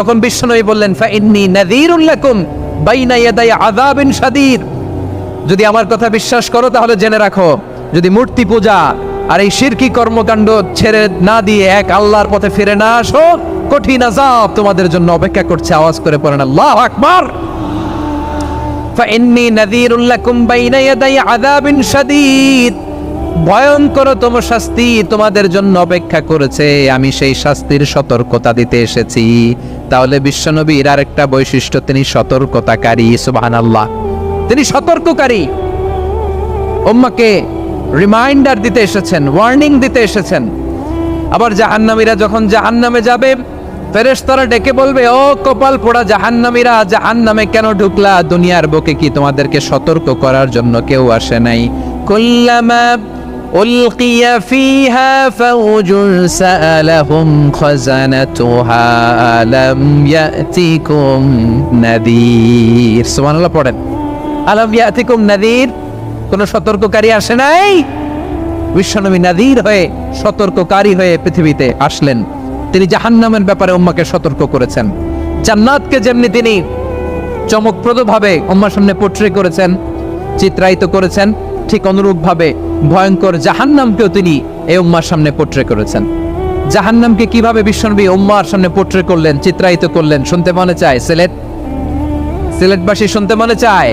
তখন বিশ্বনবী বললেন ফাইন্নী নাযীরুল লাকুম বাইনা ইয়াদাই আযাবিন শাদীদ, যদি আমার কথা বিশ্বাস করো তাহলে জেনে রাখো, যদি মূর্তি পূজা আর এই শিরকি কর্মকাণ্ড ছেড়ে না দিয়ে এক আল্লাহর পথে ফিরে না আসো, কঠিন আযাব তোমাদের জন্য অপেক্ষা করছে। আওয়াজ করে পড়েন আল্লাহু আকবার। ফাইন্নী নাযীরুল লাকুম বাইনা ইয়াদাই আযাবিন শাদীদ, ভয়ঙ্করতম শাস্তি তোমাদের জন্য অপেক্ষা করেছে, আমি সেই শাস্তির সতর্কতা দিতে এসেছি। তাহলে বিশ্বনবীর আরেকটা বৈশিষ্ট্য, তিনি সতর্কতাকারী। সুবহানাল্লাহ, তিনি সতর্ককারী। উম্মাহকে রিমাইন্ডার দিতে এসেছেন, ওয়ার্নিং দিতে এসেছেন। আবার জাহান্নামীরা যখন জাহান্নামে যাবে, ফেরেশতারা ডেকে বলবে, ও কপাল পোড়া জাহান্নামীরা, জাহান্নামে কেন ঢুকলা? দুনিয়ার বুকে কি তোমাদেরকে সতর্ক করার জন্য কেউ আসে নাই? কুল্লামা উলকিয়া ফিহা ফাউজুন সাআলাহুম খাযানাতুহা আলাম ইয়াতিকুম নাযীর। সুবহানাল্লাহ পড়েন, আলাম ইয়াতিকুম নাযীর, কোন সতর্ককারী আসে নাই? বিশ্বনবী নাযীর হয়ে, সতর্ককারী হয়ে পৃথিবীতে আসলেন। তিনি জাহান্নামের ব্যাপারে উম্মাহকে সতর্ক করেছেন। জান্নাতকে যেমনি তিনি চমকপ্রদভাবে উম্মাহর সামনে পোট্রে করেছেন, চিত্রায়িত করেছেন, ঠিক অনুরূপভাবে ভয়ঙ্কর জাহান্নামকেও তিনি এই উম্মাহর সামনে পোট্রে করেছেন। জাহান্নামকে কিভাবে বিশ্বনবী উম্মাহর সামনে পোট্রে করলেন, চিত্রায়িত করলেন, শুনতে মনে চায়? সিলেটবাসী শুনতে মনে চায়?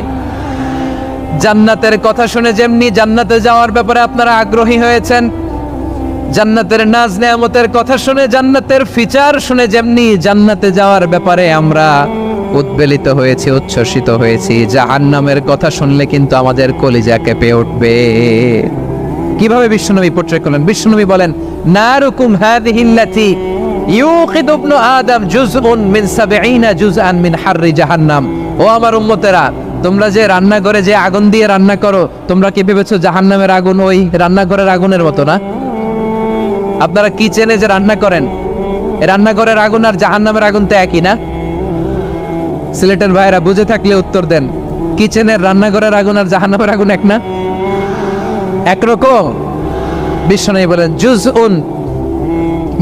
জান্নাতের কথা শুনে যেমনি জান্নাতে যাওয়ার ব্যাপারে আপনারা আগ্রহী হয়েছেন, জান্নাতের নাজ নেয়ামতের কথা শুনে, জান্নাতের ফিচার শুনে যেমনি জান্নাতে যাওয়ার ব্যাপারে আমরা উদ্বেলিত হয়েছি, উচ্ছ্বসিত হয়েছি, জাহান্নামের কথা শুনলে কিন্তু আমাদের কলিজা কেঁপে উঠবে। কিভাবে বিশ্বনবী পোট্রে করলেন? বিশ্বনবী বলেন, নারুকুম হাযিহিল্লাতী ইউকিদু ইবনু আদম জুজউন মিন ৭০ জুজআন মিন হাররি জাহান্নাম। ও আমার উম্মতেরা, তোমরা যে রান্নাঘরে যে আগুন দিয়ে রান্না করো, তোমরা কি ভেবেছো জাহান্নামের আগুন ওই রান্নাঘরের আগুনের মতো না? আপনারা কিচেনে যে রান্না করেন, রান্নাঘরের আগুন আর জাহান্নামের আগুন তো একই না? সিলেটের ভাইরা বুঝে থাকলে উত্তর দেন, কিচেনের রান্নাঘরের আগুন আর জাহান্নামের আগুন এক না? একরকম? বিশ্বনবী বলেন, জুজউন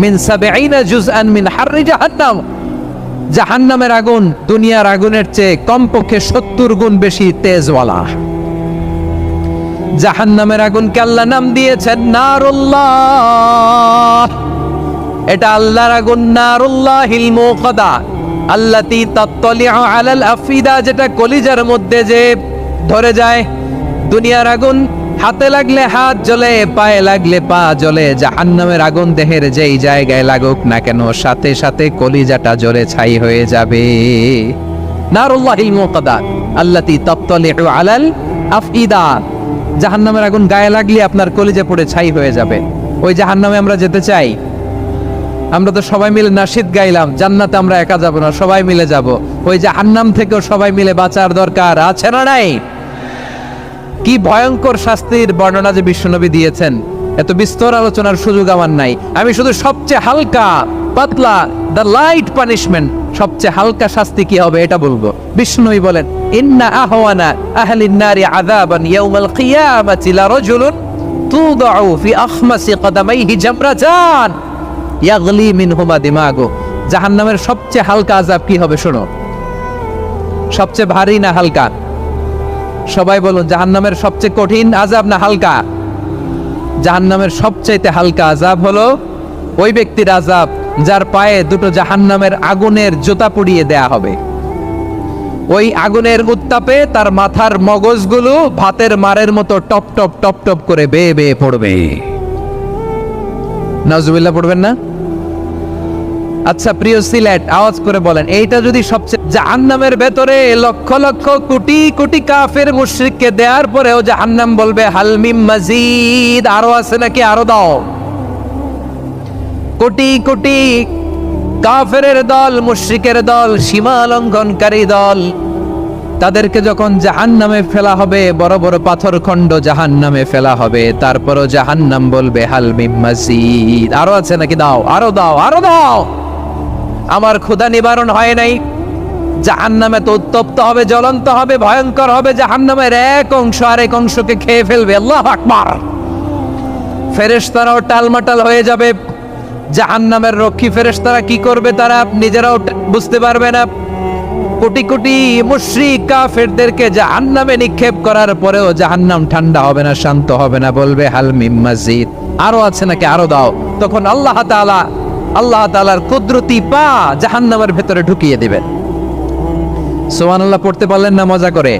মিন ৭০ জুজআন মিন হাররি জাহান্নাম, জাহান্নামের আগুন দুনিয়ার আগুনের চেয়ে কমপক্ষে ৭০ গুণ বেশি তেজওয়ালা। জাহান্নামের আগুনকে আল্লাহ নাম দিয়েছেন নারুল্লাহ। এটা আল্লাহর আগুন, নারুল্লাহিল মুকাদা আল্লাতী তাত্তালিউ আলাল আফিদা, যেটা কলিজার মধ্যে যে ধরে যায়। দুনিয়ার আগুন হাতে লাগলে হাত জ্বলে, পায়ে লাগলে পা জ্বলে, জাহান্নামের আগুন দেহের যেই জায়গায় লাগুক না কেন, সাথে সাথে কলিজাটা জ্বলে ছাই হয়ে যাবে। নারুল্লাহিল মুকাদা আল্লাতী তাত্তালিউ আলাল আফিদা, জাহান্নামের আগুন গায়ে লাগলে আপনার কলিজা পড়ে ছাই হয়ে যাবে। ওই জাহান্নামে আমরা যেতে চাই? আমরা তো সবাই মিলে নাশিদ গাইলাম, জান্নাতে আমরা একা যাব না, সবাই মিলে যাব। ওই জাহান্নাম থেকেও সবাই মিলে বাঁচার দরকার আছে না নাই? কি ভয়ঙ্কর শাস্তির বর্ণনা যে বিশ্বনবী দিয়েছেন, এত বিস্তর আলোচনার সুযোগ আমার নাই। আমি শুধু সবচেয়ে হালকা পাতলা, দ্য লাইট পানিশমেন্ট, সবচেয়ে হালকা শাস্তি কি হবে এটা বলবো। বিশ্বনবী বলেন, ইন্না আহওয়ানা আহলিন নারি আযাবান ইয়াউমাল কিয়ামাতি লারাজুলুন তুদাউ ফি আখমাসি কদামাইহি জামরাতান ইয়াগলি মিনহুমা দিমাগু। জাহান্নামের সবচেয়ে হালকা আযাব কি হবে শোনো। সবচেয়ে ভারী না হালকা? সবাই বলুন, জাহান্নামের সবচেয়ে কঠিন আযাব না হালকা? জাহান্নামের সবচাইতে হালকা আযাব হলো ওই ব্যক্তির আযাব যার পায়ে দুটো জাহান্নামের আগুনের জুতা পুড়িয়ে দেয়া হবে। ওই আগুনের উত্তাপে তার মাথার মগজগুলো ভাতের মারের মতো টপ টপ টপ টপ করে বেয়ে বেয়ে পড়বে। নাউজুবিল্লাহ পড়বেন না? আচ্ছা প্রিয় সিলেট, আওয়াজ করে বলেন, এইটা যদি সবচেয়ে, জাহান্নামের ভেতরে লক্ষ লক্ষ কোটি কোটি কাফের মুশরিককে দেওয়ার পরেও জাহান্নাম বলবে হাল মিন মাজিদ, আরো আছে নাকি, আরো দাও। কোটি কোটি কাফেরের দল, মুশরিকের দল, সীমা লঙ্ঘনকারী দল, তাদেরকে যখন জাহান্নামে ফেলা হবে, বড় বড় পাথর খণ্ড জাহান্নামে ফেলা হবে, তারপরও জাহান্নাম বলবে হাল মিন মাজিদ, আরো আছে নাকি, দাও, আরো দাও, আরো দাও। আমার ক্ষুধা নিবারণ হয় নাই। জাহান্নামে তো উত্তপ্ত হবে, জ্বলন্ত হবে, ভয়ঙ্কর হবে। জাহান্নামের এক অংশ আরেক অংশকে খেয়ে ফেলবে। আল্লাহু আকবার। ফেরেশতারাও টালমাটাল হয়ে যাবে, জাহান্নামের রক্ষী ফেরেশতারা কি করবে তারা নিজেরাও বুঝতে পারবে না। কোটি কোটি মুশরিক কাফেরদেরকে জাহান্নামে নিক্ষেপ করার পরেও জাহান্নাম ঠান্ডা হবে না, শান্ত হবে না, বলবে হাল মিম মাজিদ, আরো আছে নাকি, আরো দাও। তখন আল্লাহ তাআলার কুদরতি পা জাহান্নামের ভেতরে ঢুকিয়ে দিবেন। সুবহানাল্লাহ পড়তে পারলেন না মজা করে?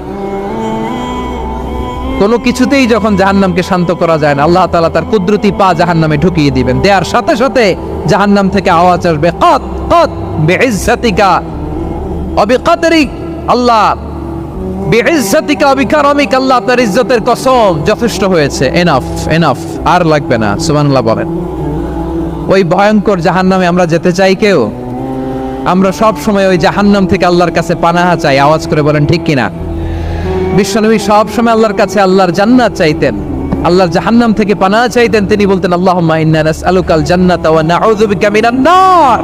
কোনো কিছুতেই যখন জাহান্নামকে শান্ত করা যায় না, আল্লাহ তাআলা তার কুদরতি পা জাহান্নামে ঢুকিয়ে দিবেন। দেয়ার সাথে সাথে জাহান্নাম থেকে আওয়াজ আসবে, কত কত বিইজ্জাতিকা ওয়া বিকদরিক, আল্লাহ বিইজ্জাতিকা ওয়া বিকারামিক, আল্লাহ আপনার ইজ্জতের কসম, যথেষ্ট হয়েছে, এনাফ এনাফ, আর লাগবে না। সুবহানাল্লাহ বলেন। ওই ভয়ঙ্কর জাহান্নামে আমরা যেতে চাই কেউ? আমরা সব সময় ওই জাহান্নাম থেকে আল্লাহর কাছে পানাহা চাই। আওয়াজ করে বলেন ঠিক কিনা? বিশ্বনবী সব সময় আল্লাহর কাছে আল্লাহর জান্নাত চাইতেন, আল্লাহর জাহান্নাম থেকে পানাহা চাইতেন। তিনি বলতেন আল্লাহুম্মা ইন্না নাসআলুকাল জান্নাতা ওয়া নাউযু বিকা মিনান নার,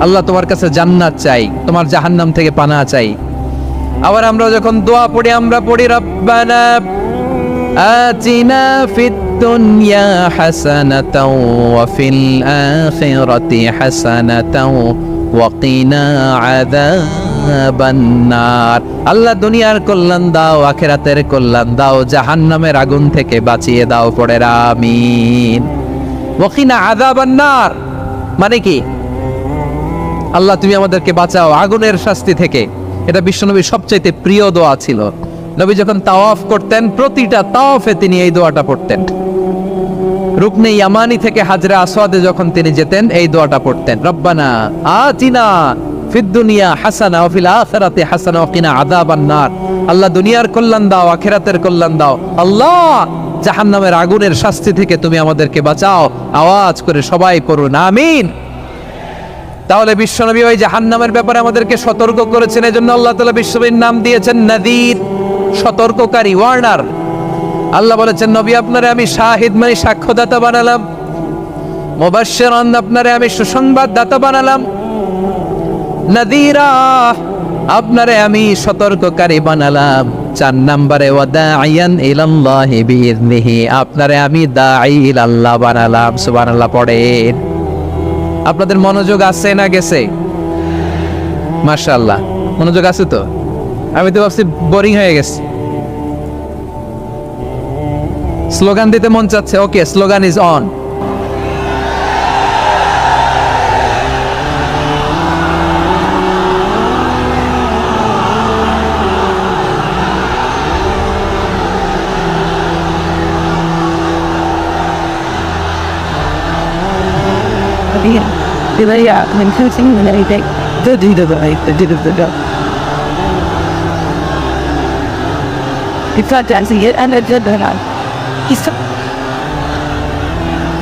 আল্লাহ তোমার কাছে জান্নাত চাই, তোমার জাহান্নাম থেকে পানাহা চাই। আবার আমরা যখন দোয়া পড়ি আমরা পড়ি রব্বানা আতিনা ফিদ দুনিয়া হাসানাতাও ওয়া ফিল আখিরাতি হাসানাতাও ওয়া কিনা আযাবান নার, আল্লাহ দুনিয়ার কল্যাণ দাও, আখিরাতের কল্যাণ দাও, জাহান্নামের আগুন থেকে বাঁচিয়ে দাও, পড়ে আমিন। ওয়া কিনা আযাবান নার মানে কি? আল্লাহ তুমি আমাদেরকে বাঁচাও আগুনের শাস্তি থেকে। এটা বিশ্বনবীর সবচাইতে প্রিয় দোয়া ছিল। নবী যখন তাওয়াফ করতেন প্রতিটা তাওয়াফে তিনি এই দোয়াটা পড়তেন। রুকনে ইয়ামানি থেকে হাজরে আসওয়াদে যখন তিনি যেতেন এই দোয়াটা পড়তেন, রব্বানা আতিনা ফিদ দুনিয়া হাসানা ওয়া ফিল আখিরাতি হাসানা ওয়া কিনা আযাবান নার, আল্লাহ দুনিয়ার কল্যাণ দাও, আখিরাতের কল্যাণ দাও, আল্লাহ জাহান্নামের আগুনের শাস্তি থেকে তুমি আমাদেরকে বাঁচাও। আওয়াজ করে সবাই পড়ুন আমিন। তাহলে বিশ্বনবী ওই জাহান্নামের ব্যাপারে আমাদেরকে সতর্ক করেছেন, এজন্য আল্লাহ তাআলা বিশ্বনবীর নাম দিয়েছেন নাযীর, সতর্ককারী, ওয়ার্নার। আল্লাহ বলেছেন নবী আপনারে আমি শাহিদ মানে সাক্ষ্যদাতা বানালাম, মুবাশশিরান আপনারে আমি সুসংবাদদাতা বানালাম, নাযীরা আপনারে আমি সতর্ককারী বানালাম। 4 নম্বরে ওয়া দাঈয়ান ইলাল্লাহি বিইযনিহি, আপনারে আমি দাঈ ইলাল্লাহ বানালাম। সুবহানাল্লাহ পড়েন। আপনাদের মনোযোগ আছে না গেছে? মাশাআল্লাহ মনোযোগ আছে তো? আমি তো ভাবছি বোরিং হয়ে গেছে। স্লোগান দিতে মন চাচ্ছে। ওকে, স্লোগান ইজ অন।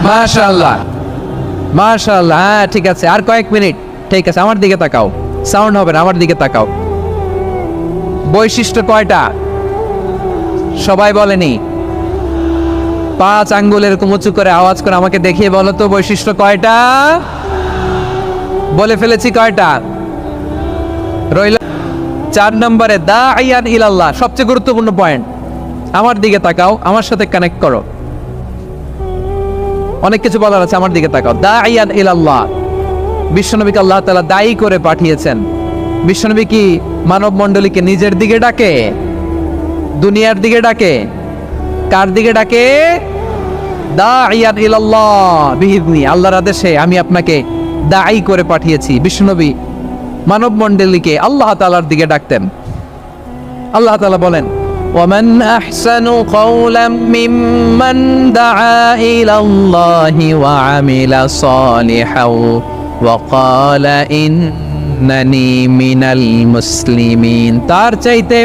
মাশাআল্লাহ মাশাআল্লাহ, হ্যাঁ ঠিক আছে, আর কয়েক মিনিট। ঠিক আছে, আমার দিকে তাকাও, সাউন্ড হবে না, আমার দিকে তাকাও। বৈশিষ্ট্য কয়টা সবাই বলেনি? 5 আঙ্গুল এরকম উঁচু করে আওয়াজ করে আমাকে দেখিয়ে বলো তো বৈশিষ্ট্য কয়টা? বলে ফেলেছি কয়টা? রইল 4 নম্বরে দাঈয়ান ইলাল্লাহ, সবচেয়ে গুরুত্বপূর্ণ পয়েন্ট। আমার দিকে তাকাও, আমার সাথে কানেক্ট করো, অনেক কিছু বলার আছে, আমার দিকে তাকাও। দাঈয়ান ইলাল্লাহ, বিশ্বনবীকে আল্লাহ তাআলা দায়ী করে পাঠিয়েছেন। বিশ্বনবী কি মানব মণ্ডলীকে নিজের দিকে ডাকে, দুনিয়ার দিকে ডাকে? কার দিকে ডাকে? দাঈয়ান ইলাল্লাহ বিইযনি, আল্লাহর আদেশে আমি আপনাকে দায়ী করে পাঠিয়েছি। বিশ্বনবী মানব মণ্ডলীকে আল্লাহ তাআলার দিকে ডাকতেন। আল্লাহ তাআলা বলেন ومن أحسن قولا ممن دعا إلى الله وعمل صالحا وقال إنني من المسلمين, তার চাইতে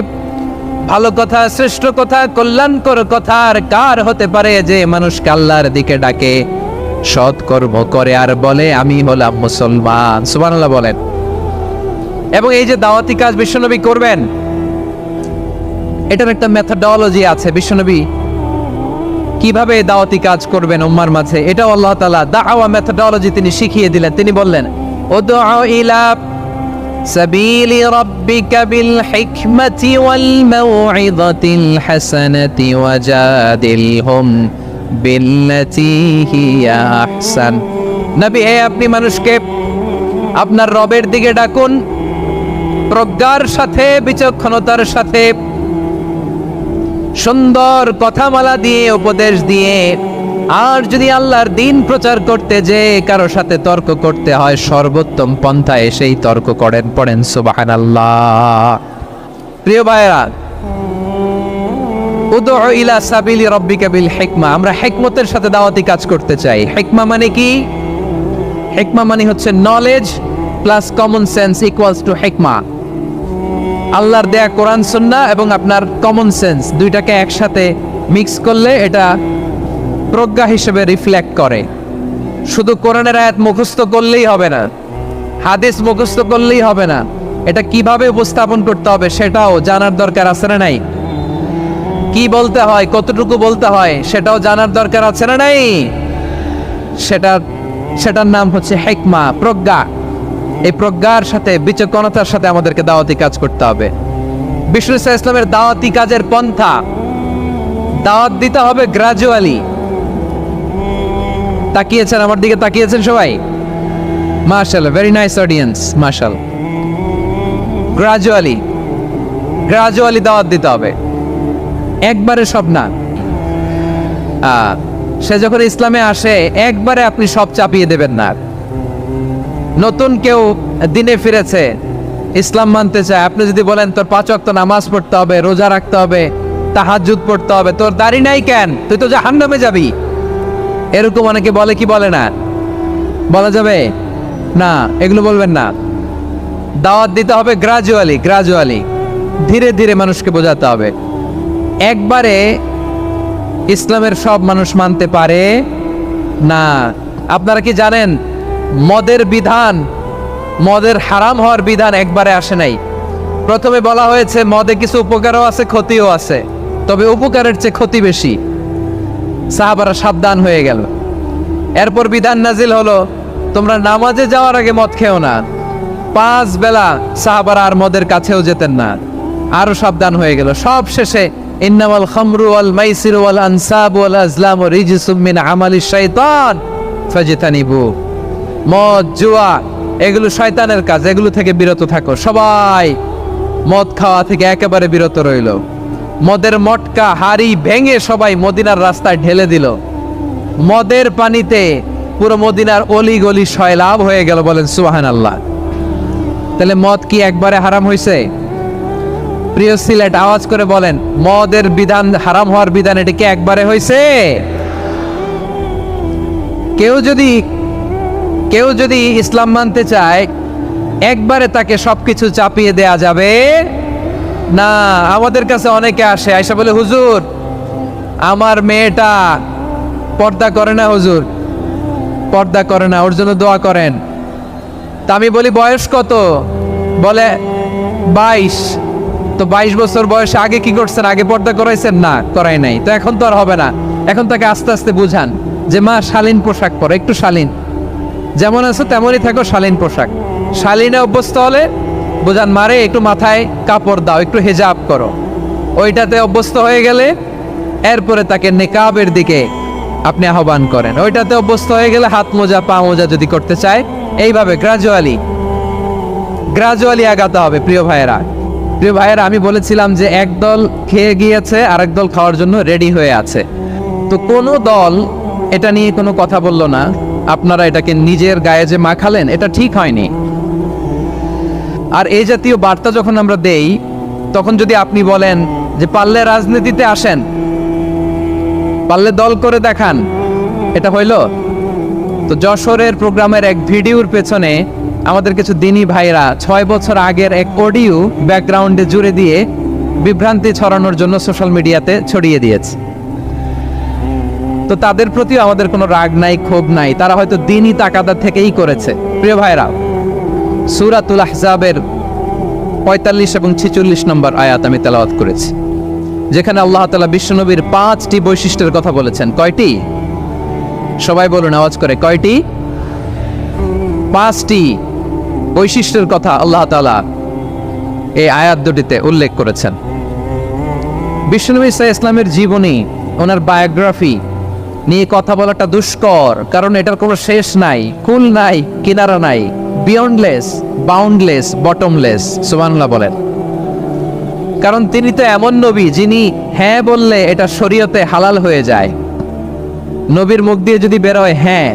ভালো কথা, শ্রেষ্ঠ কথা, কল্যাণকর কথা আর কার হতে পারে যে মানুষকে আল্লাহর দিকে ডাকে, সৎ কর্ম করে আর বলে আমি হলাম মুসলমান। সুবহানাল্লাহ বলেন। এবং এই যে দাওয়াতি কাজ বিশ্বনবী করবেন, এটার একটা মেথডোলজি আছে। বিশ্বনবী কিভাবে দাওয়াতি কাজ করবেন উম্মার মাঝে, এটাও আল্লাহ তাআলা দাওয়া মেথডোলজি তিনি শিখিয়ে দিলেন। তিনি বললেন উদউ ইলা সাবিলি রাব্বিকা বিল হিকমাতি ওয়াল মাউইযাতিল হাসানাতি ওয়াজাদিলহুম বিল্লাতী হিয়া আহসান নবী, হে আপনি মানুষকে আপনার রবের দিকে ডাকুন প্রজ্ঞার সাথে, বিচক্ষণতার সাথে, সুন্দর কথামালা দিয়ে, উপদেশ দিয়ে। আর যদি আল্লাহর দিন প্রচার করতে যে কারো সাথে তর্ক করতে হয়, সর্বোত্তম পন্থায় সেই তর্ক করেন। পড়েন সুবহানাল্লাহ। প্রিয় ভাইরা, উদউ ইলা সাবিলি রাব্বিকা বিল হিকমা, আমরা হিকমতের সাথে দাওয়াতি কাজ করতে চাই। হিকমা মানে কি? হিকমা মানে হচ্ছে knowledge plus common sense equals to হিকমা। আল্লাহর দেয়া কোরআন সুন্নাহ এবং আপনার কমন সেন্স দুইটাকে একসাথে মিক্স করলে এটা প্রজ্ঞা হিসেবে রিফ্লেক্ট করে। শুধু কোরআনের আয়াত মুখস্থ করলেই হবে না, হাদিস মুখস্থ করলেই হবে না, এটা কিভাবে উপস্থাপন করতে হবে সেটাও জানার দরকার আছে না নাই? কি বলতে হয়, কতটুকু বলতে হয় সেটাও জানার দরকার আছে না নাই? সেটার নাম হচ্ছে হিকমা, প্রজ্ঞা। এই প্রজ্ঞার সাথে, বিচক্ষণতার সাথে আমাদেরকে দাওয়াতি কাজ করতে হবে। বিষ্ণু ইসলামের দাওয়াতি কাজের পন্থা, দাওয়াত দিতে হবে গ্রাজুয়ালি। তাকিয়েছেন আমার দিকে, তাকিয়েছেন সবাই? মাশাআল্লাহ, ভেরি নাইস অডিয়েন্স, মাশাআল্লাহ। গ্রাজুয়ালি দাওয়াত দিতে হবে, একবারে সব না। সে যখন ইসলামে আসে একবারে আপনি সব চাপিয়ে দেবেন না। নতুন কেউ দিনে ফিরেছে, ইসলাম মানতে চায়, আপনি যদি বলেন তোর 5 ওয়াক্ত নামাজ পড়তে হবে, রোজা রাখতে হবে, তাহাজ্জুদ পড়তে হবে, তোর দাড়ি নাই কেন, তুই তো জাহান্নামে যাবি, এরকম অনেকে বলে কি বলে না? বলা যাবে না, এগুলো বলবেন না। দাওয়াত দিতে হবে গ্রাজুয়ালি, ধীরে ধীরে মানুষকে বোঝাতে হবে। একবারে ইসলামের সব মানুষ মানতে পারে না। আপনারা কি জানেন মদের বিধান, মদের হারাম হওয়ার বিধান একবারে আসে নাই। প্রথমে বলা হয়েছে মদে কিছু উপকারও আছে, ক্ষতিও আছে, তবে উপকারের চেয়ে ক্ষতি বেশি। সাহাবারা সাবধান হয়ে গেল। এরপর বিধান নাজিল হলো তোমরা নামাজে যাওয়ার আগে মদ খেও না। 5 বেলা সাহাবারা আর মদের কাছেও যেতেন না, আরো সাবধান হয়ে গেল। সব শেষে ইন্নামাল খামরু ওয়াল মাইসিরু ওয়াল আনসাবু ওয়াল আজলামু রিজসুম মিন আমালিশ শাইতান ফাজতানিবু। মদ, জুয়া এগুলো শয়তানের কাজ, এগুলো থেকে বিরত থাকো। সবাই মদ খাওয়া থেকে একেবারে বিরত রইল। মদের মটকা হাড়ি ভেঙে সবাই মদিনার রাস্তায় ঢেলে দিল। মদের পানিতে পুরো মদিনার অলি গলি সয়লাভ হয়ে গেল। বলেন সুবহানাল্লাহ। তাহলে মদ কি একবারে হারাম হয়েছে? প্রিয় সিলেট, আওয়াজ করে বলেন, মদের বিধান, হারাম হওয়ার বিধান এটা কি একবারে হয়েছে? কেউ যদি ইসলাম মানতে চায় একবারে তাকে সবকিছু চাপিয়ে দেয়া যাবে না। আমাদের কাছে অনেকে আসে, আয়সা বলে হুজুর আমার মেয়েটা পর্দা করে না, হুজুর পর্দা করে না, ওর জন্য দোয়া করেন। তা আমি বলি বয়স কত? বলে 22। তো 22 বছর বয়সে আগে কি করছেন? আগে পর্দা করাইছেন? না, করাই নাই। তো এখন তো আর হবে না। এখন তাকে আস্তে আস্তে বুঝান যে মা শালীন পোশাক পরো, একটু শালীন, যেমন আছো তেমনই থাকো, শালীন পোশাক। শালীনে অভ্যস্ত হলে বোঝান মারে একটু মাথায় কাপড় দাও, একটু হেজাব করো। ওইটাতে অভ্যস্ত হয়ে গেলে এরপরে তাকে নিকাবের দিকে আপনি আহ্বান করেন। ওইটাতে অভ্যস্ত হয়ে গেলে হাত মোজা, পা মোজা যদি করতে চায়, এইভাবে গ্রাজুয়ালি আগাতে হবে। প্রিয় ভাইয়েরা, আমি বলেছিলাম যে একদল খেয়ে গিয়েছে আর একদল খাওয়ার জন্য রেডি হয়ে আছে। তো কোনো দল এটা নিয়ে কোনো কথা বললো না। আপনারা এটাকে নিজের গায়ে যে মাখালেন, এটা ঠিক হয়নি। আর এই জাতীয় বার্তা যখন আমরা দেই, তখন যদি আপনি বলেন যে পারলে রাজনীতিতে আসেন, পারলে দল করে দেখান, এটা হইল? তো যশোরের প্রোগ্রামের এক ভিডিওর পেছনে আমাদের কিছু দিনী ভাইরা 6 বছর আগের এক অডিও ব্যাকগ্রাউন্ডে জুড়ে দিয়ে বিভ্রান্তি ছড়ানোর জন্য সোশ্যাল মিডিয়াতে ছড়িয়ে দিয়েছে। তো তাদের প্রতিও আমাদের কোনো রাগ নাই, ক্ষোভ নাই, তারা হয়তো দিনই তাকাদা থেকেই করেছে। প্রিয় ভাইরা, সূরাতুল আহজাবের 45 এবং 46 নম্বর আয়াত আমি তেলাওয়াত করেছি, যেখানে আল্লাহ তাআলা বিশ্বনবীর 5টি বৈশিষ্ট্যের কথা বলেছেন। কয়টি? সবাই বলুন আওয়াজ করে, কয়টি? 5টি বৈশিষ্ট্যের কথা আল্লাহ তাআলা এই আয়াত দুটিতে উল্লেখ করেছেন। বিশ্বনবী সাল্লাল্লাহু আলাইহি ওয়াসাল্লামের জীবনী, ওনার বায়োগ্রাফি নিয়ে কথা বলাটা দুষ্কর, কারণ এটার কোনো শেষ নাই, কুল নাই, কিনারা নাই, বিয়ন্ডলেস, বাউন্ডলেস, বটমলেস। সুবহানাল্লাহ বলেন। কারণ তিনি তো এমন নবী যিনি হ্যাঁ বললে এটা শরীয়তে হালাল হয়ে যায়। নবীর মুখ দিয়ে যদি বের হয় হ্যাঁ,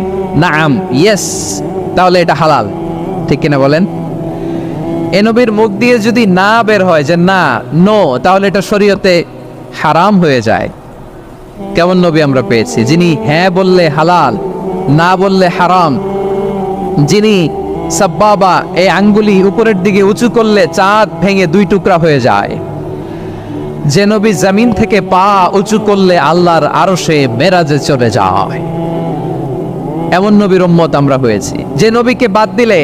নাম, ইয়েস, তাহলে এটা হালাল, ঠিক কিনা বলেন? এ নবীর মুখ দিয়ে যদি না বের হয় যে না, নো, তাহলে এটা শরীয়তে হারাম হয়ে যায়। কেমন নবী আমরা পেয়েছি, যিনি হ্যাঁ বললে হালাল, না বললে হারাম, যিনি সাব্বাবা, এই আঙ্গুলি উপরের দিকে উঁচু করলে চাঁদ ভেঙে 2 টুকরা হয়ে যায়, যে নবী জমিন থেকে পা উঁচু করলে আল্লাহর আরশে মেরাজে চলে যায়, এমন নবীর উম্মত আমরা হয়েছি। যে নবীকে বাদ দিলে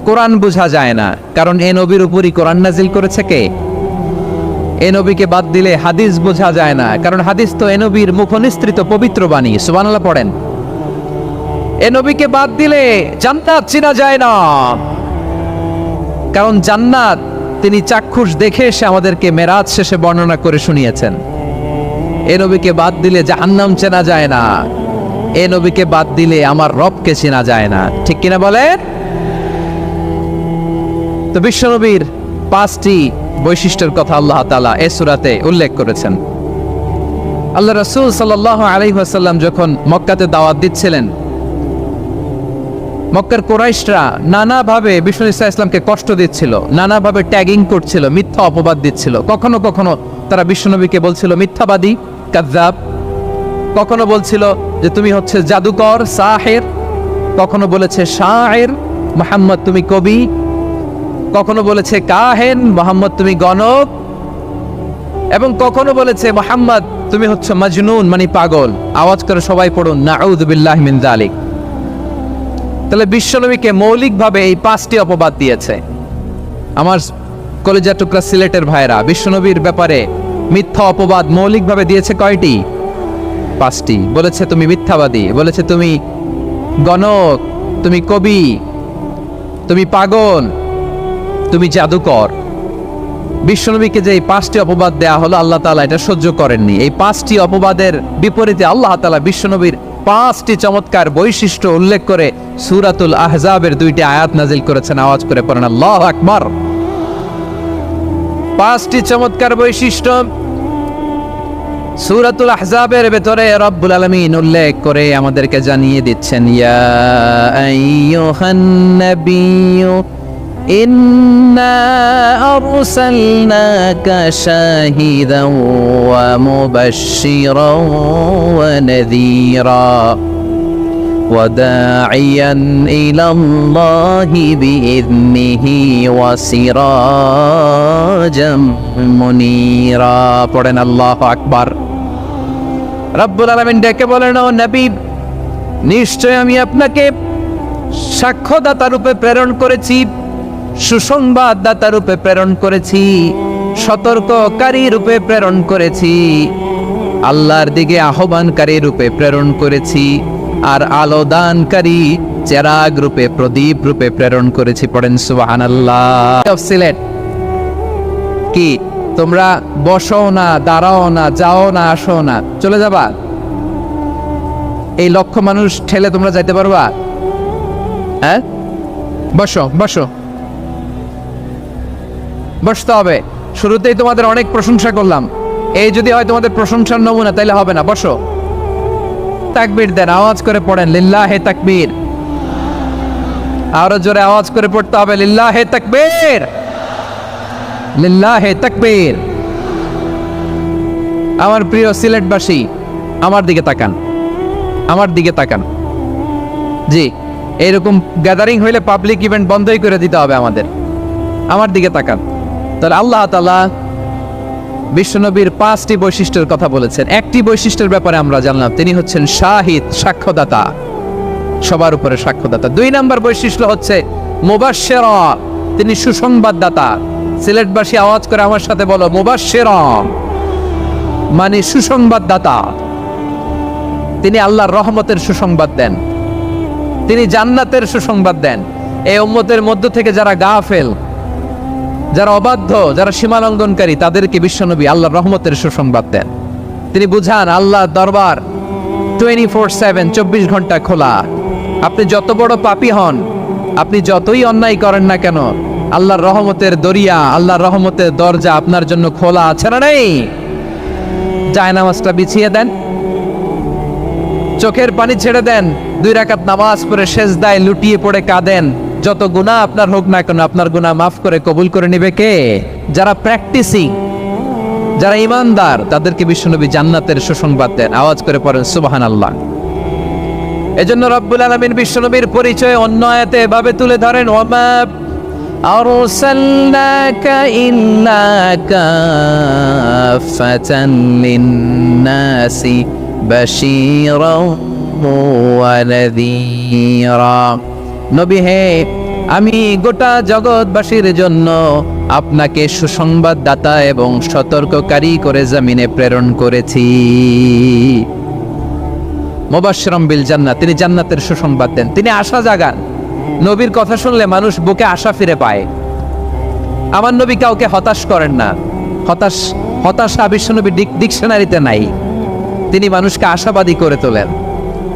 কোরআন বোঝা যায় না, কারণ এ নবীর উপরই কোরআন নাজিল করেছে কে? এ নবীকে বাদ দিলে হাদিস বোঝা যায় না, কারণ হাদিস তো এ নবীর মুখনিসৃত পবিত্র বাণী। সুবহানাল্লাহ পড়েন। এ নবীকে বাদ দিলে জান্নাত চেনা যায় না, কারণ জান্নাত তিনি চাক্ষুষ দেখে এসে আমাদেরকে মেরাজ শেষে বর্ণনা করে শুনিয়েছেন। এ নবীকে বাদ দিলে জাহান্নাম চেনা যায় না, এ নবীকে বাদ দিলে আমার রবকে চেনা যায় না, ঠিক কিনা বলেন? তো বিশ্বনবীর 5টি বৈশিষ্ট্যের কথা আল্লাহ তাআলা এই সূরাতে উল্লেখ করেছেন। আল্লাহ রাসূল সাল্লাল্লাহু আলাইহি ওয়াসাল্লাম যখন মক্কাতে দাওয়াত দিচ্ছিলেন, মক্কার কুরাইশরা নানাভাবে বিষ্ণু ইসা ইসলামকে কষ্ট দিচ্ছিল, নানাভাবে ট্যাগিং করছিল, মিথ্যা অপবাদ দিচ্ছিল। কখনো কখনো তারা বিশ্বনবীকে বলছিল মিথ্যাবাদী, কাযযাব। কখনো বলছিল যে তুমি হচ্ছে জাদুকর, সাহির। কখনো বলেছে শায়ের, মুহাম্মদ তুমি কবি। কখনো বলেছে কাহেন, মুহাম্মদ তুমি গণক। এবং কখনো বলেছে মুহাম্মদ তুমি হচ্ছে মাজনুন, মানে পাগল। আওয়াজ করে সবাই পড়ুন নাউযু বিল্লাহি মিন যালিক। তাহলে বিশ্বনবীকে মৌলিকভাবে এই 5টি অপবাদ দিয়েছে। আমার কলেজা টুকরা সিলেটের ভাইরা, বিশ্বনবীর ব্যাপারে মিথ্যা অপবাদ মৌলিকভাবে দিয়েছে কয়টি? 5টি। বলেছে তুমি মিথ্যাবাদী, বলেছে তুমি গণক, তুমি কবি, তুমি পাগল, তুমি জাদুকর। বিশ্বনবীকে যে এই 5টি অপবাদ দেয়া হলো, আল্লাহ তাআলা এটা সহ্য করেননি। এই 5টি অপবাদের বিপরীতে আল্লাহ তাআলা বিশ্বনবীর 5টি চমৎকার বৈশিষ্ট্য উল্লেখ করে সূরাতুল আহজাবের 2টি আয়াত নাজিল করেছেন। আওয়াজ করে পড়েন আল্লাহু আকবার। 5টি চমৎকার বৈশিষ্ট্য সূরাতুল আহজাবের ভেতরে রব্বুল আলামিন উল্লেখ করে আমাদেরকে জানিয়ে দিচ্ছেন, ইয়া আইয়ুহান নাবিয়্যু ইন্না আরসালনাকা শাহিদান ওয়া মুবাশশিরান ওয়া নাযীরা ওয়া দাঈয়ান ইলাল্লাহি বিইذনিহি ওয়া সিরাজাম মুনীরা। পড়েন আল্লাহু আকবার। রব্বুল আলামিন ডেকে বলেন, ও নবী, নিশ্চয় আমি আপনাকে সাক্ষ্যদাতা রূপে প্রেরণ করেছি, সুসংবাদদাতা রূপে প্রেরণ করেছি, সতর্ককারী রূপে প্রেরণ করেছি, আল্লাহর দিকে আহ্বানকারী রূপে প্রেরণ করেছি, আর আলোদানকারী চেরাগ রূপে, প্রদীপ রূপে প্রেরণ করেছি। পড়েন সুবহানাল্লাহ। সিলেট কি তোমরা বসো না, দাঁড়াও না, যাও না, আসো না, চলে যাবা? এই লক্ষ মানুষ ঠেলে তোমরা যাইতে পারবা? হ্যাঁ, বসো বসো, বসতে হবে। শুরুতেই তোমাদের অনেক প্রশংসা করলাম, এই যদি হয় তোমাদের প্রশংসার নমুনা, তাইলে হবে না। বসো। তাকবীর দেন, আওয়াজ করে পড়েন লিল্লাহে তাকবীর। আরো জোরে আওয়াজ করে পড়তে হবে লিল্লাহে তাকবীর, লিল্লাহে তাকবীর। আমার প্রিয় সিলেটবাসী, আমার দিকে তাকান, আমার দিকে তাকান। জি, এরকম গ্যাদারিং হইলে পাবলিক ইভেন্ট বন্ধই করে দিতে হবে আমাদের। আমার দিকে তাকান। তাহলে আল্লাহ তাআলা বিশ্বনবীর 5টি বৈশিষ্ট্যের কথা বলেছেন। একটি বৈশিষ্ট্যের ব্যাপারে আমরা জানলাম, তিনি হচ্ছেন শাহিদ, সাক্ষ্যদাতা, সবার উপরে সাক্ষ্যদাতা। 2 নম্বর বৈশিষ্ট্য হচ্ছে মুবাশশিরা, তিনি সুসংবাদদাতা। সিলেটবাসী আওয়াজ করে আমার সাথে বলো, মুবাশশিরা মানে সুসংবাদদাতা। তিনি আল্লাহর রহমতের সুসংবাদ দেন, তিনি জান্নাতের সুসংবাদ দেন। এই উম্মতের মধ্য থেকে যারা গাফেল, যারা অবাধ্য, যারা সীমালঙ্ঘনকারী, তাদেরকে বিশ্বনবী আল্লাহর রহমতের সুসংবাদ দেন। তিনি বুঝান আল্লাহর দরবার 24/7, 24 ঘন্টা খোলা। আপনি যত বড় পাপী হন, আপনি যতই অন্যায় করেন না কেন, আল্লাহর রহমতের দরিয়া, আল্লাহর রহমতের দরজা আপনার জন্য খোলা আছে না নেই? জায়নামাজটা বিছিয়ে দেন, চোখের পানি ছেড়ে দেন, 2 রাকাত নামাজ পড়ে সেজদায় লুটিয়ে পড়ে কাঁদেন। যত গুনাহ আপনার হোক না কেন, আপনার গুনাহ মাফ করে কবুল করে নেবে কে? যারা প্র্যাকটিসিং, যারা ইমানদার, তাদেরকে বিশ্বনবী জান্নাতের সুসংবাদ দেন। আওয়াজ করে পড়েন সুবহানাল্লাহ। এজন্য রব্বুল আলামিন বিশ্বনবীর পরিচয় অন্য আয়াতে এভাবে তুলে ধরেন, ওয়ামা আরসালনাকা ইল্লা কাফাতান লিন-নাসি বাশীরাও ওয়া নাযীরা। নবী হে, আমি গোটা জগৎবাসীর জন্য আপনাকে সুসংবাদদাতা এবং সতর্ককারী করে জমিনে প্রেরণ করেছি। মুবাশশিরাম বিল জান্নাত, তিনি জান্নাতের সুসংবাদ দেন, তিনি আশা জাগান। নবীর কথা শুনলে মানুষ বুকে আশা ফিরে পায়। আমার নবী কাউকে হতাশ করেন না। হতাশা বিশ্বনবীর ডিকশনারিতে নাই। তিনি মানুষকে আশাবাদী করে তোলেন।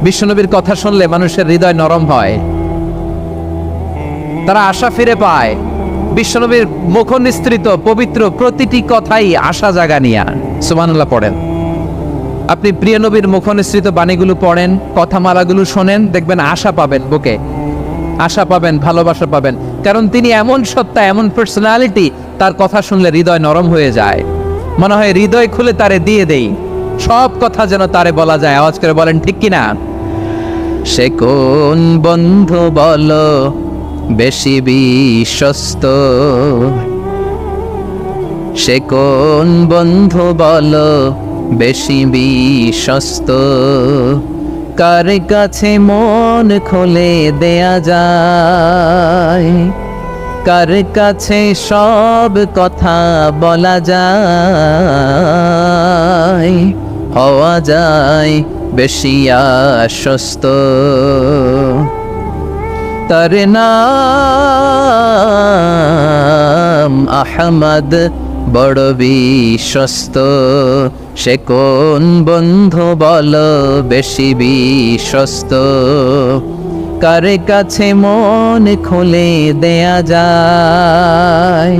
বিশ্বনবীর কথা শুনলে মানুষের হৃদয় নরম হয়, তারা আশা ফিরে পায়। বিশ্বনবীর মুখ নিঃসৃত পবিত্র প্রতিটি কথাই আশা জাগানিয়া। সুবহানাল্লাহ পড়েন। আপনি প্রিয় নবীর মুখ নিঃসৃত বাণীগুলো পড়েন, কথামালাগুলো শোনেন, দেখবেন আশা পাবেন, বুকে আশা পাবেন, ভালোবাসা পাবেন। কারণ তিনি এমন সত্তা, এমন পার্সোনালিটি, তার কথা শুনলে হৃদয় নরম হয়ে যায়। মনে হয় হৃদয় খুলে তারে দিয়ে দেই, সব কথা যেন তারে বলা যায়। আওয়াজ করে বলেন ঠিক কিনা? সে কোন বন্ধু বলো বেশি বিশ্বস্ত, সে কোন বন্ধু বলো বেশি বিশ্বস্ত, কার কাছে মন খুলে দেয়া যায়, কার কাছে সব কথা বলা যায়, হওয়া যায় বেশি আশ্বস্ত। তার নাম আহমদ, বড় বিশ্বস্ত। সে কোন বন্ধু বলো বেশি বিশ্বস্ত, কার কাছে মন খুলে দেয়া যায়,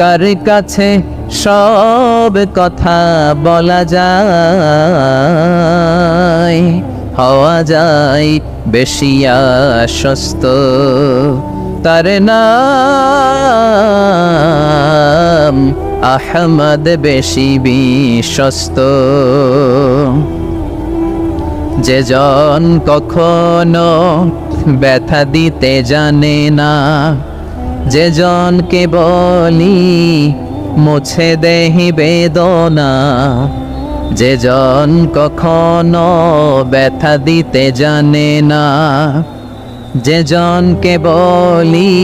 কার কাছে সব কথা বলা যায়, হওয়া যায় বেশি আশ্বস্ত। তার নাম আহমদ, বেশি বিশ্বস্ত। যে জন কখনো ব্যথা দিতে জানে না, যে জনকে বলি মুছে দেহি বেদনা, যে জন কখনো ব্যথা দিতে জানে না, যে জনকে বলি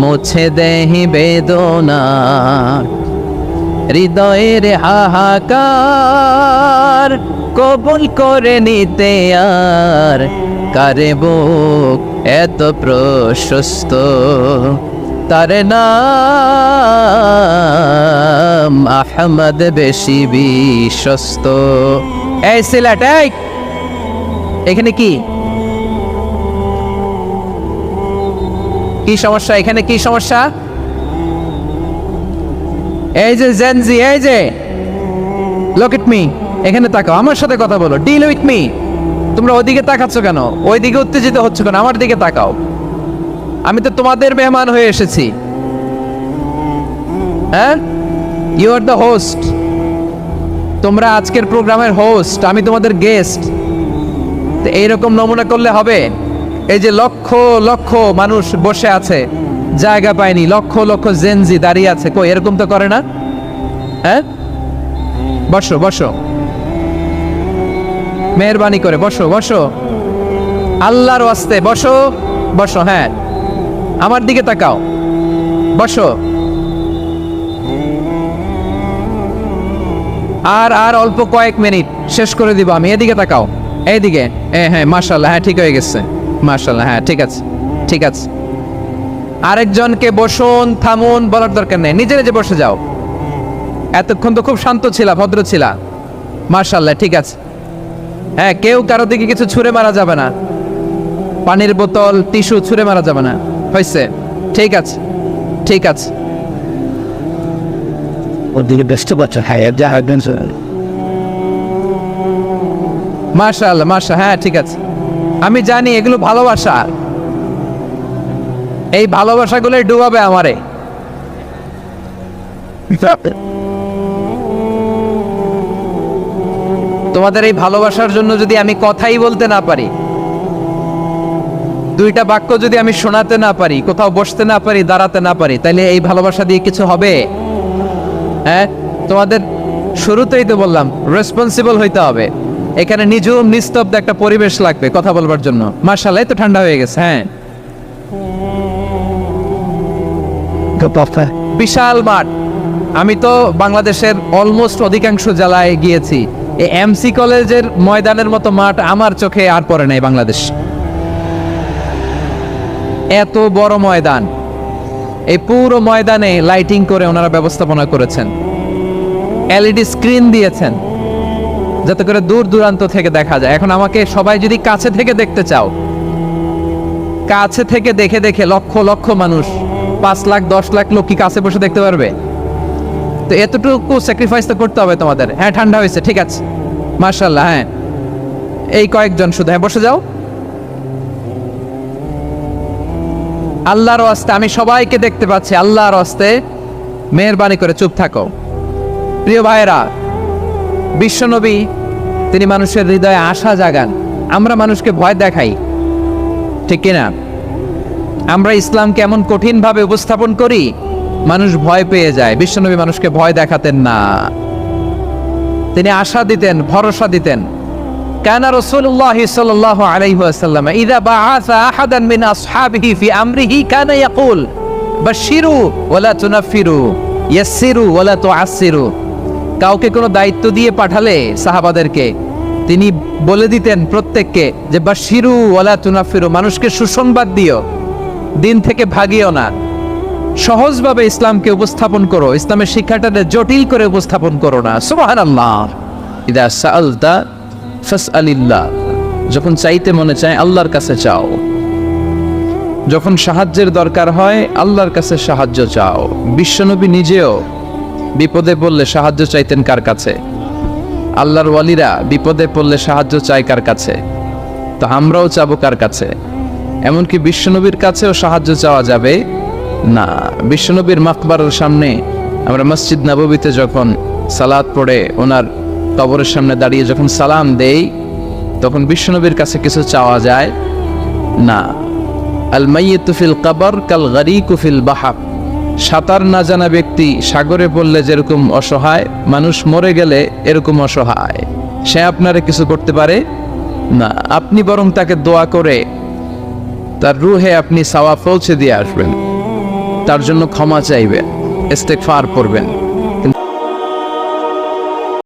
মুছে দেহি বেদনা, হৃদয়ের হাহাকার কবুল করে নিতে আর কারে বুক এত প্রশস্ত। তার নাম আহমদ, বেশি বিশ্বস্ত। এই সিলেট, এখানে কি কি সমস্যা? এখানে কি সমস্যা? এই যে জেনজি, এই যে লুক এট মি, এখানে তাকাও, আমার সাথে কথা বলো, ডিল উইথ মি। তোমরা ওইদিকে তাকাচ্ছ কেন? ওইদিকে উত্তেজিত হচ্ছ কেন? আমার দিকে তাকাও। আমি তো তোমাদের মেহমান হয়ে এসেছি। হ্যাঁ, ইউ আর দ্য হোস্ট। তোমরা আজকের প্রোগ্রামের হোস্ট, আমি তোমাদের গেস্ট। তো এইরকম নমুনা করলে হবে? এই যে লক্ষ লক্ষ মানুষ বসে আছে, জায়গা পায়নি, লক্ষ লক্ষ জেনজি দাঁড়িয়ে আছে, কই এরকম তো করে না? হ্যাঁ, বসো বসো, মেহরবানি করে বসো বসো, আল্লাহর ওয়াস্তে বসো বসো। হ্যাঁ, আমার দিকে তাকাও, বসো। আর অল্প কয়েক মিনিট, শেষ করে দিব আমি। এদিকে তাকাও, এইদিকে। হ্যাঁ, মাশাআল্লাহ, হ্যাঁ ঠিক হয়ে গেছে, মাশাআল্লাহ, হ্যাঁ ঠিক আছে, ঠিক আছে। আরেকজনকে বসুন, থামুন বলার দরকার নেই, নিজে নিজে বসে যাও। এতক্ষণ তো খুব শান্ত ছিলা, ভদ্র ছিলা, মাশাআল্লাহ, ঠিক আছে। হ্যাঁ, কেউ কারো দিকে কিছু ছুঁড়ে মারা যাবে না, পানির বোতল টিস্যু ছুঁড়ে মারা যাবে না। হয়েছে? ঠিক আছে, ঠিক আছে। ওদিকে ব্যস্ত পাচ্ছ, হ্যাঁ যা হাঁটবেন মাশাআল্লাহ, হ্যাঁ ঠিক আছে। আমি জানি এগুলো ভালোবাসা, এই ভালোবাসাগুলোই ডুবাবে আমারে। তোমাদের এই ভালোবাসার জন্য যদি আমি কথাই বলতে না পারি, দুইটা বাক্য যদি আমি শোনাতে না পারি, কোথাও বসতে না পারি, দাঁড়াতে না পারি, তাহলে এই ভালোবাসা দিয়ে কিছু হবে? হ্যাঁ, তোমাদের শুরুতেই তো বললাম রেসপন্সিবল হইতে হবে। এখানে নিঝুম নিস্তব্ধ একটা পরিবেশ লাগবে কথা বলবার জন্য। মাশাআল্লাহ, তো ঠান্ডা হয়ে গেছে। হ্যাঁ, বিশাল মাঠ। আমি তো বাংলাদেশের অলমোস্ট অধিকাংশ জেলায় গিয়েছি, এই এমসি কলেজের ময়দানের মতো মাঠ আমার চোখে আর পড়ে নাই বাংলাদেশ। এত বড় ময়দান, এই পুরো ময়দানে লাইটিং করে ওনারা ব্যবস্থাপনা করেছেন, এলইডি স্ক্রিন দিয়েছেন যাতে করে দূর দূরান্ত থেকে দেখা যায়। এখন আমাকে সবাই যদি কাছে থেকে দেখতে চাও, কাছে থেকে দেখে দেখে লক্ষ লক্ষ মানুষ, 5 লাখ 10 লাখ লোক কি কাছে বসে দেখতে পারবে? তো এতটুকু স্যাক্রিফাইস তো করতে হবে তোমাদের। হ্যাঁ, ঠান্ডা হয়েছে, ঠিক আছে, মাশাআল্লাহ। হ্যাঁ, এই কয়েকজন শুধু, হ্যাঁ বসে যাও। আল্লাহর ওয়াস্তে আমি সবাইকে দেখতে পাচ্ছি, আল্লাহর ওয়াস্তে মেহেরবানি করে চুপ থাকো। প্রিয় ভাইয়েরা, বিশ্বনবী তিনি মানুষের হৃদয়ে আশা জাগান। আমরা মানুষকে ভয় দেখাই, ঠিক কিনা? আমরা ইসলামকে এমন কঠিনভাবে উপস্থাপন করি, মানুষ ভয় পেয়ে যায়। বিশ্বনবী মানুষকে ভয় দেখাতেন না, তিনি আশা দিতেন, ভরসা দিতেন। কানা রাসূলুল্লাহ সাল্লাল্লাহু আলাইহি ওয়াসাল্লাম ইযা বাআসা আহাদান মিন আসহাবিহি ফি আমরিহি কানা ইয়াকুল বাশশিরু ওয়ালা তুনাফিরু ইয়াসসিরু ওয়ালা তুআসসিরু। কাউকে কোনো দায়িত্ব দিয়ে পাঠালে সাহাবাদেরকে তিনি বলে দিতেন প্রত্যেককে যে বাশশিরু ওয়ালা তুনাফিরু, মানুষকে সুসংবাদ দিও, দিন থেকে ভাগিও না। সহজভাবে ইসলামকে উপস্থাপন করো, ইসলামের শিক্ষাটাকে জটিল করে উপস্থাপন করো না। সুবহানাল্লাহ। ইদা সাআলতা ফাসআলিল্লাহ, যখন চাইতে মনে চায় আল্লাহর কাছে চাও, যখন সাহায্যের দরকার হয় আল্লাহর কাছে সাহায্য চাও। বিশ্বনবী নিজেও বিপদে পড়লে সাহায্য চাইতেন কার কাছে? আল্লাহর ওয়ালিরা বিপদে পড়লে সাহায্য চায় কার কাছে? তো আমরাও চাবো কার কাছে? এমনকি বিশ্বনবীর কাছেও সাহায্য চাওয়া যাবে না। বিশ্বনবীর মাকবারের সামনে আমরা মসজিদ নববীতে যখন সালাত পড়ে ওনার কবরের সামনে দাঁড়িয়ে যখন সালাম দেই, তখন বিশ্বনবীর কাছে কিছু চাওয়া যায় না। আল মাইয়িতু ফিল কবর কাল গারিকু ফিল বাহর, সাঁতার না জানা ব্যক্তি সাগরে পড়লে যেরকম অসহায়, মানুষ মরে গেলে এরকম অসহায়। সে আপনারে কিছু করতে পারে না, আপনি বরং তাকে দোয়া করে তার রুহে আপনি সওয়াব পৌঁছে দিয়ে আসবেন, তার জন্য ক্ষমা চাইবেন, ইস্তেগফার করবেন।